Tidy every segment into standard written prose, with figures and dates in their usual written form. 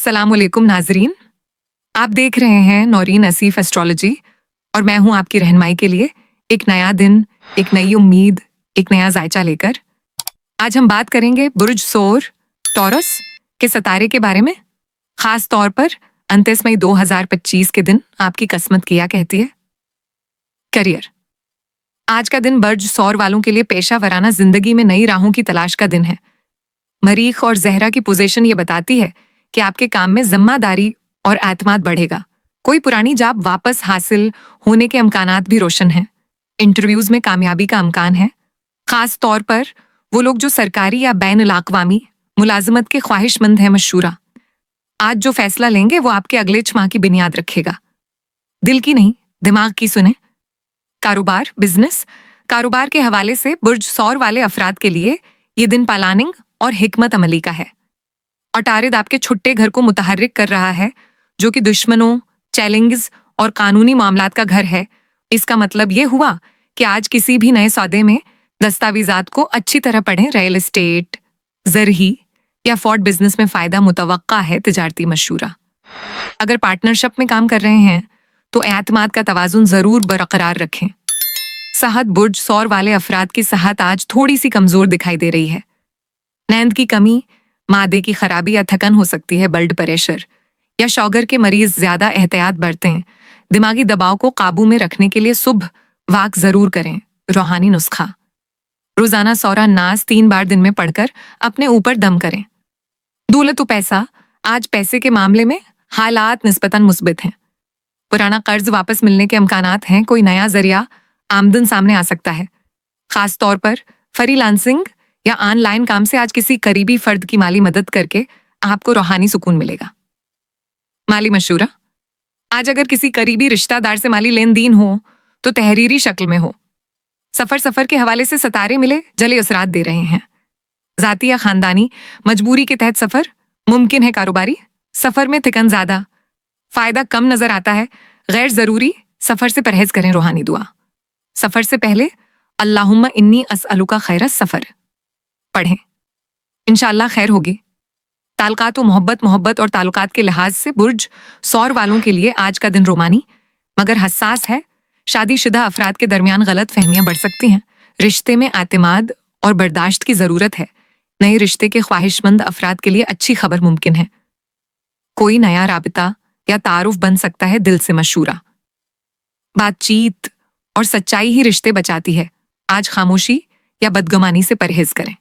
अस्सलामुअलैकुम नाजरीन, आप देख रहे हैं नौरीन असीफ एस्ट्रोलॉजी और मैं हूं आपकी रहनुमाई के लिए एक नया दिन, एक नई उम्मीद, एक नया जायचा लेकर। आज हम बात करेंगे बुर्ज सौर टॉरस के सितारे के बारे में, खास तौर पर 29 मई 2025 के दिन आपकी किस्मत क्या कहती है। करियर, आज का दिन बुर्ज सौर वालों के लिए पेशा वराना जिंदगी में नई राहों की तलाश का दिन है। मरीख और जहरा की पोजीशन ये बताती है कि आपके काम में जिम्मेदारी और एतमाद बढ़ेगा। कोई पुरानी जॉब वापस हासिल होने के इम्कानात भी रोशन हैं। इंटरव्यूज में कामयाबी का इम्कान है, खास तौर पर वो लोग जो सरकारी या बैन-उल-अक़वामी मुलाजमत के ख्वाहिशमंद हैं। मशूरा, आज जो फैसला लेंगे वो आपके अगले 6 माह की बुनियाद रखेगा। दिल की नहीं, दिमाग की सुने। कारोबार, बिजनेस, कारोबार के हवाले से बुर्ज सौर वाले अफराद के लिए ये दिन प्लानिंग और हिकमत अमली का है। अटारिद आपके छुट्टे घर को मुतहर्रिक कर रहा है, जो कि दुश्मनों, चैलेंजेस और कानूनी मामलात का घर है। इसका मतलब ये हुआ कि आज किसी भी नए सौदे में दस्तावेजात को अच्छी तरह पढ़ें। रियल एस्टेट, ज़रही या फॉर्ड बिजनेस में फायदा मुतवक्का है। तिजारती मशूरा, अगर पार्टनरशिप में काम कर रहे हैं तो एतमाद का तवाजुन जरूर बरकरार रखें। सेहत, बुर्ज सौर वाले अफराद की सेहत आज थोड़ी सी कमजोर दिखाई दे रही है। नींद की कमी, मादे की खराबी या थकन हो सकती है। ब्लड प्रेशर या शुगर के मरीज ज्यादा एहतियात बरतें। दिमागी दबाव को काबू में रखने के लिए सुबह वाक जरूर करें। रूहानी नुस्खा, रोजाना सौरा नाज 3 बार दिन में पढ़कर अपने ऊपर दम करें। दौलत व पैसा, आज पैसे के मामले में हालात निस्बतन मुस्बित हैं। पुराना कर्ज वापस मिलने के इम्कानात हैं। कोई नया जरिया आमदन सामने आ सकता है, खास तौर पर फ्रीलांसिंग या ऑनलाइन काम से आज किसी करीबी फर्द की माली मदद करके आपको रूहानी सुकून मिलेगा। माली मशूरा, आज अगर किसी करीबी रिश्तेदार से माली लेन देन हो तो तहरीरी शक्ल में हो। सफर के हवाले से सितारे मिले जले असरात दे रहे हैं। जाती या खानदानी मजबूरी के तहत सफर मुमकिन है। कारोबारी सफर में थिकन ज्यादा, फायदा कम नजर आता है। गैर जरूरी सफर से परहेज करें। रूहानी दुआ, सफर से पहले अल्लाहुम्मा इन्नी असअलुका खैर सफर पढ़ें, इंशाअल्लाह खैर होगी। ताल्लुकात व मोहब्बत और ताल्लुकात के लिहाज से बुर्ज सौर वालों के लिए आज का दिन रोमानी मगर हसास है। शादीशुदा अफराद के दरमियान गलत फहमियां बढ़ सकती हैं। रिश्ते में एतमाद और बर्दाश्त की जरूरत है। नए रिश्ते के ख्वाहिशमंद अफराद के लिए अच्छी खबर मुमकिन है। कोई नया राबिता या तारुफ बन सकता है। दिल से मशूरा, बातचीत और सच्चाई ही रिश्ते बचाती है। आज खामोशी या बदगुमानी से परहेज करें।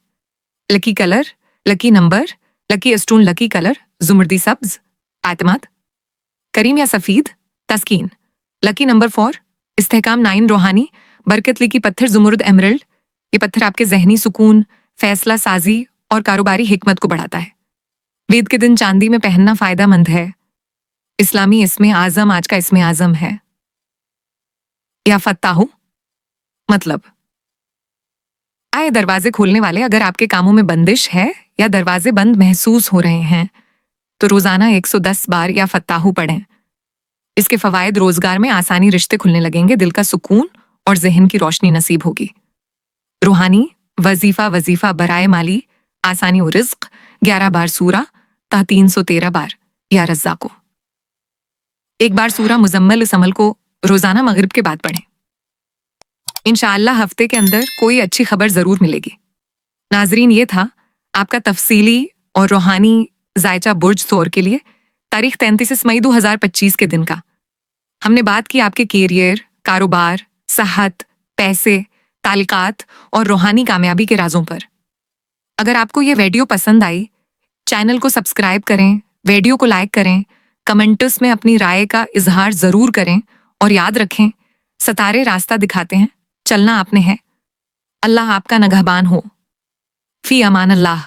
Lucky colour, lucky number, lucky stone, lucky colour जुमर्दी सब्ज, एतमाद, करीम या सफीद, तस्कीन। लकी नंबर 4, इस्तेहकाम 9, रूहानी बरकत लिकी पत्थर जुमर्द एमरल्ड। ये पत्थर आपके जहनी सुकून, फैसला साजी और कारोबारी हिकमत को बढ़ाता है। वेद के दिन चांदी में पहनना फायदा मंद है। इस्लामी इसमें आजम आज का इसमें आजम है। या फत्ताहू मतलब आए दरवाजे खोलने वाले। अगर आपके कामों में बंदिश है या दरवाजे बंद महसूस हो रहे हैं तो रोजाना 110 बार या फत्ताहू पढ़ें। इसके फवायद, रोजगार में आसानी, रिश्ते खुलने लगेंगे, दिल का सुकून और जहन की रोशनी नसीब होगी। रूहानी वजीफा बराए माली, आसानी और रिज्क 11 बार सूरा ता 313 बार या रज़्ज़ा को। एक बार सूरा मुजम्मल समल को रोजाना मगरिब के बाद पढ़ें। इंशाअल्लाह हफ्ते के अंदर कोई अच्छी खबर जरूर मिलेगी। नाजरीन, ये था आपका तफसीली और रूहानी जायचा बुर्ज सौर के लिए तारीख 33 मई 2025 के दिन का। हमने बात की आपके कैरियर, कारोबार, सेहत, पैसे, ताल्लुकात और रूहानी कामयाबी के राजों पर। अगर आपको ये वीडियो पसंद आई, चैनल को सब्सक्राइब करें, वीडियो को लाइक करें, कमेंट्स में अपनी राय का इजहार जरूर करें और याद रखें, सितारे रास्ता दिखाते हैं, चलना आपने है। अल्लाह आपका नगहबान हो। फी अमान अल्लाह।